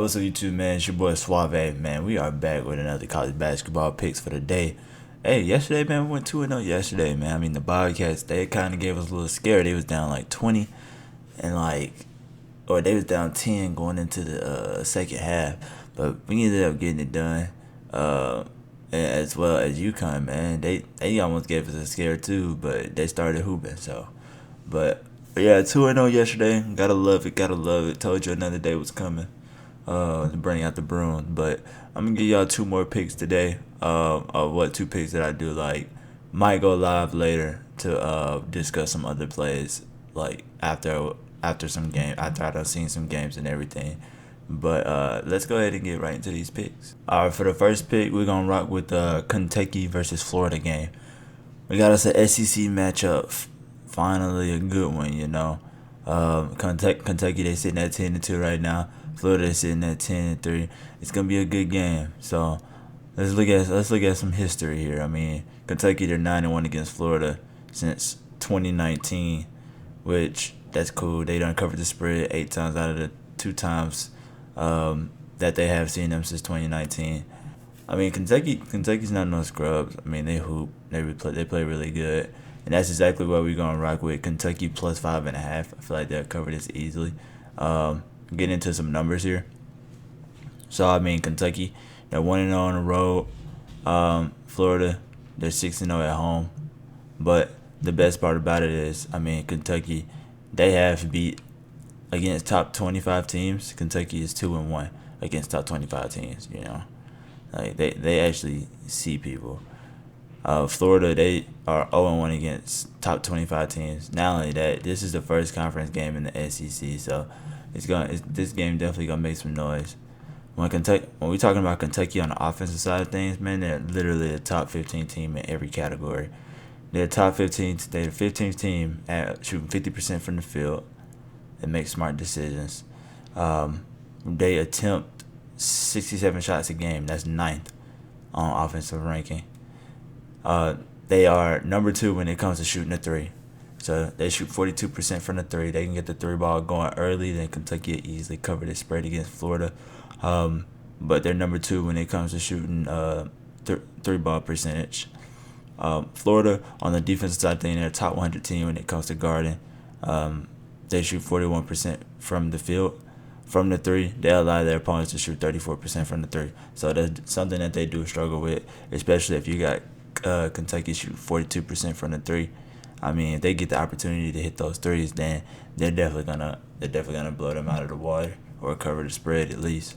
What's up, YouTube, man? It's your boy Suave, man. We are back with another college basketball picks for the day. Hey, yesterday, man, we went 2-0 yesterday, man. I mean, the Bobcats, they kind of gave us a little scare. They was down like 20 and or they was down 10 going into the second half. But we ended up getting it done. Uh, as well as UConn, man. They almost gave us a scare too, but they started hooping, so. But yeah, 2-0 yesterday. Gotta love it, gotta love it. Told you another day was coming. To bring out the broom. But I'm gonna give y'all two more picks today. Of what two picks that I do like. Might go live later to discuss some other plays like after some game after I done seen some games and everything. But let's go ahead and get right into these picks. All right, for the first pick, we're gonna rock with the Kentucky versus Florida game. We got us an SEC matchup. Finally, a good one, you know. Kentucky, they sitting at 10-2 right now. Florida is sitting at 10-3. It's gonna be a good game. So let's look at some history here. I mean, Kentucky, they're 9-1 against Florida since 2019, which that's cool. They done covered the spread 8 times out of the 2 times that they have seen them since 2019. I mean, Kentucky's not no scrubs. I mean, they hoop, they play really good, and that's exactly what we're gonna rock with. Kentucky plus 5.5. I feel like they'll cover this easily. Get into some numbers here. So I mean, Kentucky, they're 1-0 on the road. Florida, they're 6-0 at home. But the best part about it is, I mean, Kentucky, they have beat against top 25 teams. Kentucky is 2-1 against top 25 teams. You know. Like they actually see people. Florida, they are 0-1 against top 25 teams. Not only that, this is the first conference game in the SEC, so this game definitely gonna make some noise. When we talking about Kentucky on the offensive side of things, man, they're literally a top 15 team in every category. They're top 15. They're the 15th team at shooting 50% from the field and make smart decisions. They attempt 67 shots a game. That's ninth on offensive ranking. They are number 2 when it comes to shooting the three. So they shoot 42% from the three. They can get the three ball going early. Then Kentucky easily cover the spread against Florida. But they're number 2 when it comes to shooting three ball percentage. Florida on the defensive side thing, they're a top 100 team when it comes to guarding. They shoot 41% from the field. From the three, they allow their opponents to shoot 34% from the three. So that's something that they do struggle with, especially if you got Kentucky shoot 42% from the three. I mean, if they get the opportunity to hit those threes, then they're definitely gonna blow them out of the water or cover the spread at least.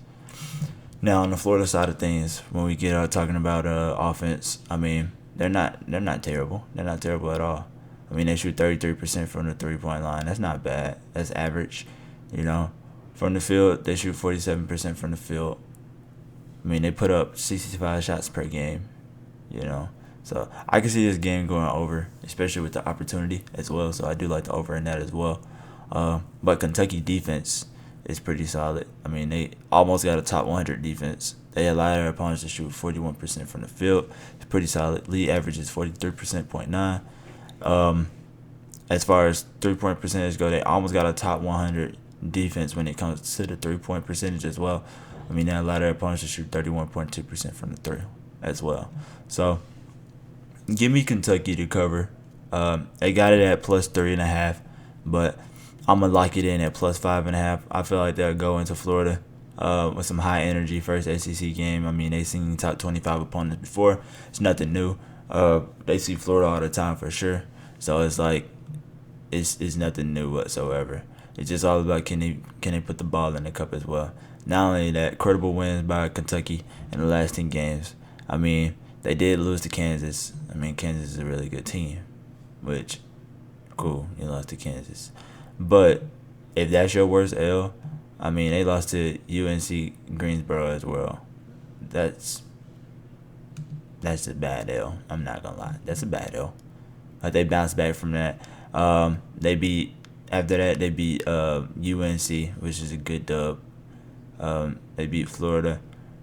Now on the Florida side of things, when we get talking about offense, I mean they're not terrible. They're not terrible at all. I mean they shoot 33% from the 3-point line. That's not bad. That's average, you know. From the field, they shoot 47% from the field. I mean they put up 65 shots per game, you know. So I can see this game going over, especially with the opportunity as well. So I do like the over in that as well. But Kentucky defense is pretty solid. I mean, they almost got a top 100 defense. They allow their opponents to shoot 41% from the field. It's pretty solid. League average is 43.9. As far as 3-point percentage go, they almost got a top 100 defense when it comes to the 3-point percentage as well. I mean, they allow their opponents to shoot 31.2% from the three as well. So give me Kentucky to cover. They got it at plus 3.5, but I'm gonna lock it in at plus 5.5. I feel like they'll go into Florida with some high energy first SEC game. I mean, they've seen top 25 opponents before. It's nothing new. They see Florida all the time for sure. So it's like it's nothing new whatsoever. It's just all about can they put the ball in the cup as well. Not only that, credible wins by Kentucky in the last 10 games. I mean, they did lose to Kansas. I mean, Kansas is a really good team, which, cool, you lost to Kansas. But if that's your worst L, I mean, they lost to UNC Greensboro as well. That's a bad L. I'm not going to lie. That's a bad L. Like, they bounced back from that. After that, they beat UNC, which is a good dub. They beat Florida.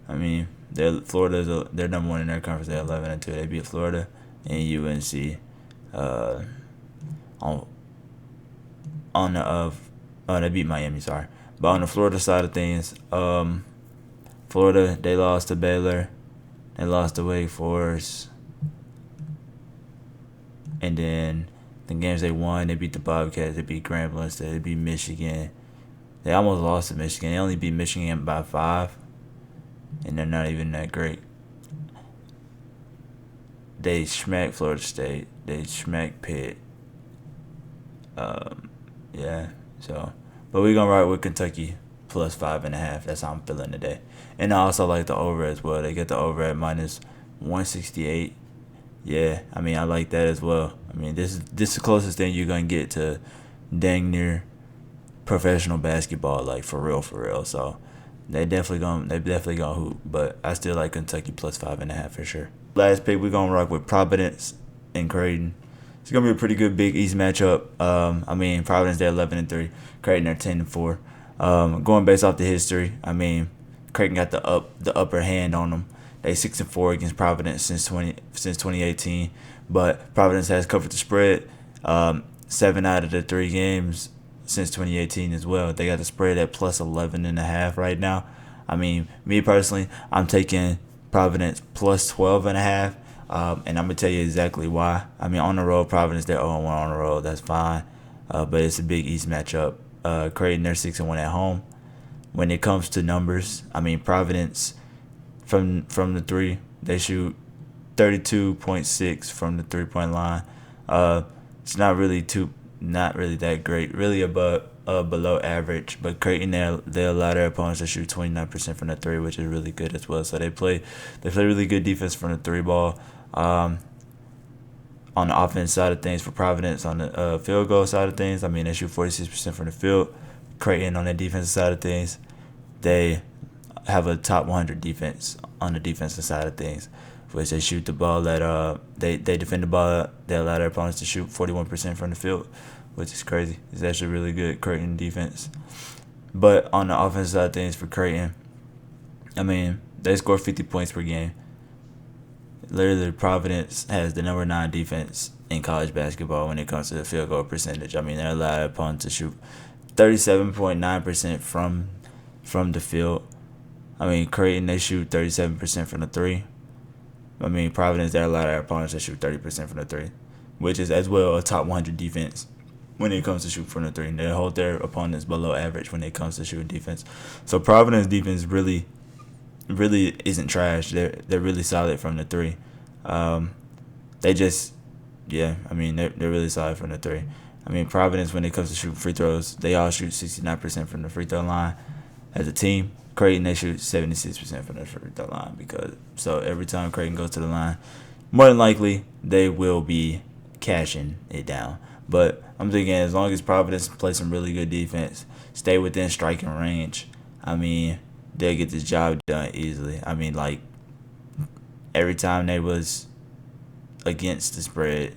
I mean, they're number 1 in their conference. They're 11-2. They beat Florida and UNC on they beat Miami. Sorry, But on the Florida side of things, Florida, they lost to Baylor, they lost to Wake Forest, and then the games they won, they beat the Bobcats, they beat Grambling, they beat Michigan. They almost lost to Michigan. They only beat Michigan by 5, and they're not even that great. They smacked Florida State. They smacked Pitt. Yeah. So, but we're gonna ride with Kentucky plus 5.5. That's how I'm feeling today. And I also like the over as well. They get the over at minus 168. Yeah, I mean I like that as well. I mean this is the closest thing you're gonna get to dang near professional basketball, like for real, for real. So they definitely gonna hoop. But I still like Kentucky plus 5.5 for sure. Last pick, we're gonna rock with Providence and Creighton. It's gonna be a pretty good Big East matchup. I mean Providence they're 11-3, Creighton they're 10-4. Going based off the history, I mean Creighton got the upper hand on them. They 6-4 against Providence since 2018, but Providence has covered the spread 7 out of the 3 games since 2018 as well. They got the spread at plus 11.5 right now. I mean, me personally, I'm taking Providence plus 12.5, and I'm gonna tell you exactly why. I mean, on the road, Providence they're 0-1 on the road. That's fine, but it's a Big East matchup. Creighton they're 6-1 at home. When it comes to numbers, I mean Providence from the 3 they shoot 32.6 from the 3-point line. It's not really that great, really above below average. But Creighton they allow their opponents to shoot 29% from the 3, which is really good as well. So they play really good defense from the 3 ball. On the offense side of things for Providence, on the field goal side of things, I mean they shoot 46% from the field. Creighton on the defensive side of things, they have a top 100 defense on the defensive side of things, which they shoot the ball at they defend the ball. They allow their opponents to shoot 41% from the field, which is crazy. It's actually really good Creighton defense. But on the offensive side of things for Creighton, I mean they score 50 points per game. Literally, Providence has the number 9 defense in college basketball when it comes to the field goal percentage. I mean they allow their opponents to shoot 37.9% from the field. I mean Creighton they shoot 37% from the 3. I mean Providence they allow their opponents to shoot 30% from the 3, which is as well a top 100 defense when it comes to shoot from the 3. They hold their opponents below average when it comes to shooting defense. So Providence defense really isn't trash. They're really solid from the 3. They just I mean they're really solid from the 3. I mean Providence when it comes to shooting free throws, they all shoot 69% from the free throw line as a team. Creighton they shoot 76% from the free throw line, because so every time Creighton goes to the line, more than likely they will be cashing it down. But I'm thinking as long as Providence plays some really good defense, stay within striking range, I mean they'll get this job done easily. I mean like every time they was against the spread,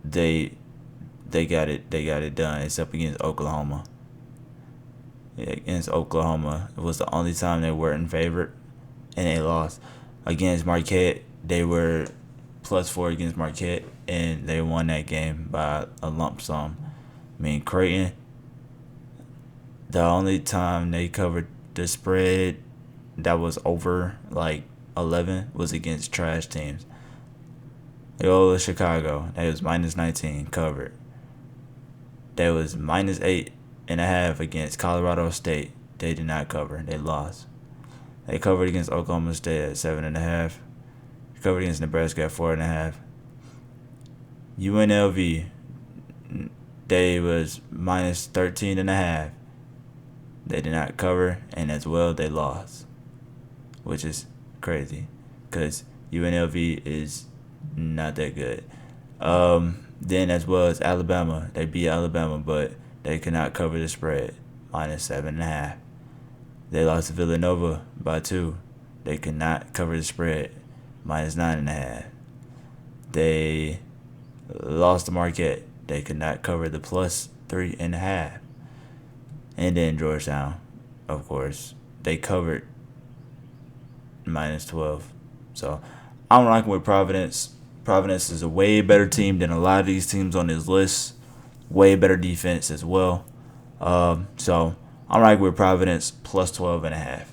they got it done, except against Oklahoma. Yeah, against Oklahoma, it was the only time they weren't favored, and they lost. Against Marquette, they were +4 against Marquette, and they won that game by a lump sum. I mean Creighton, the only time they covered the spread that was over like 11 was against trash teams. Loyola Chicago, that was -19 covered. That was -8.5 against Colorado State. They did not cover. They lost. They covered against Oklahoma State at 7.5. Covered against Nebraska at 4.5. UNLV, they was -13.5. They did not cover, and as well they lost, which is crazy because UNLV is not that good. Then as well as Alabama, they beat Alabama, but they could not cover the spread, -7.5. They lost to Villanova by 2. They could not cover the spread, -9.5. They lost to Marquette. They could not cover the +3.5. And then Georgetown, of course, they covered -12. So I'm rocking with Providence. Providence is a way better team than a lot of these teams on this list. Way better defense as well. So I'm right with Providence plus 12.5.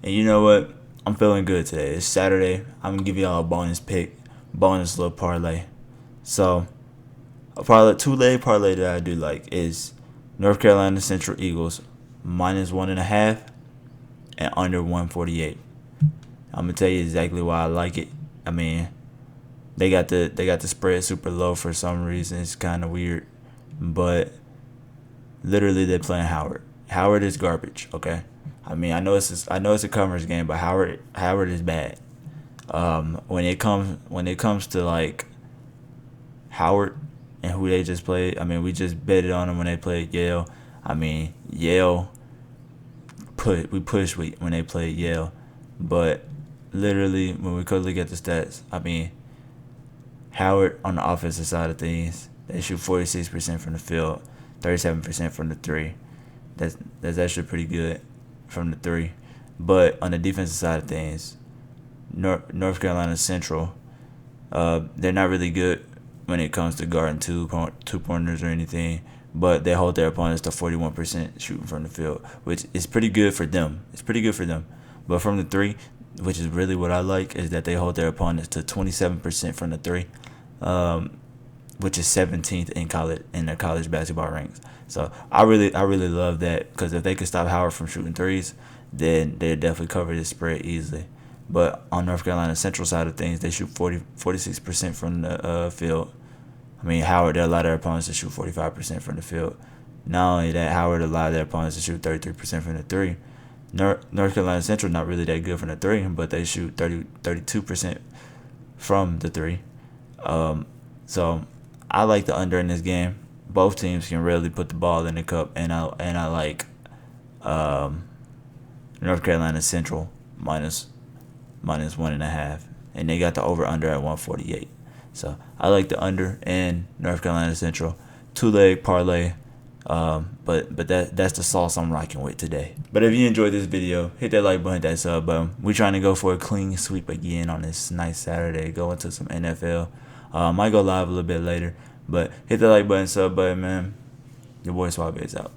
And you know what? I'm feeling good today. It's Saturday. I'm gonna give y'all a bonus pick, bonus little parlay. So a parlay, two-leg parlay that I do like is North Carolina Central Eagles minus 1.5 and under 148. I'm gonna tell you exactly why I like it. I mean, they got the spread super low for some reason. It's kind of weird, but literally they're playing Howard. Howard is garbage. Okay, I mean I know it's a coverage game, but Howard is bad. When it comes to like Howard and who they just played, I mean we just betted on them when they played Yale. I mean Yale we pushed when they played Yale, but literally when we could look at the stats, I mean Howard on the offensive side of things, they shoot 46% from the field, 37% from the three. That's actually pretty good from the three. But on the defensive side of things, North Carolina Central, they're not really good when it comes to guarding two pointers or anything. But they hold their opponents to 41% shooting from the field, which is pretty good for them. It's pretty good for them. But from the three, which is really what I like, is that they hold their opponents to 27% from the three, which is 17th in their college basketball ranks. So I really love that, because if they could stop Howard from shooting threes, then they'd definitely cover this spread easily. But on North Carolina Central side of things, they shoot 46% from the field. I mean, Howard, they allow their opponents to shoot 45% from the field. Not only that, Howard allowed their opponents to shoot 33% from the three. North Carolina Central not really that good from the three, but they shoot 32% from the three. So I like the under in this game. Both teams can really put the ball in the cup, and I like North Carolina Central minus 1.5, and they got the over under at 148. So I like the under in North Carolina Central, two-leg parlay. But that's the sauce I'm rocking with today. But if you enjoyed this video, hit that like button, hit that sub button. We're trying to go for a clean sweep again on this nice Saturday. Go into some NFL. Might go live a little bit later, but hit that like button, sub button, man. Your boy Suave is out.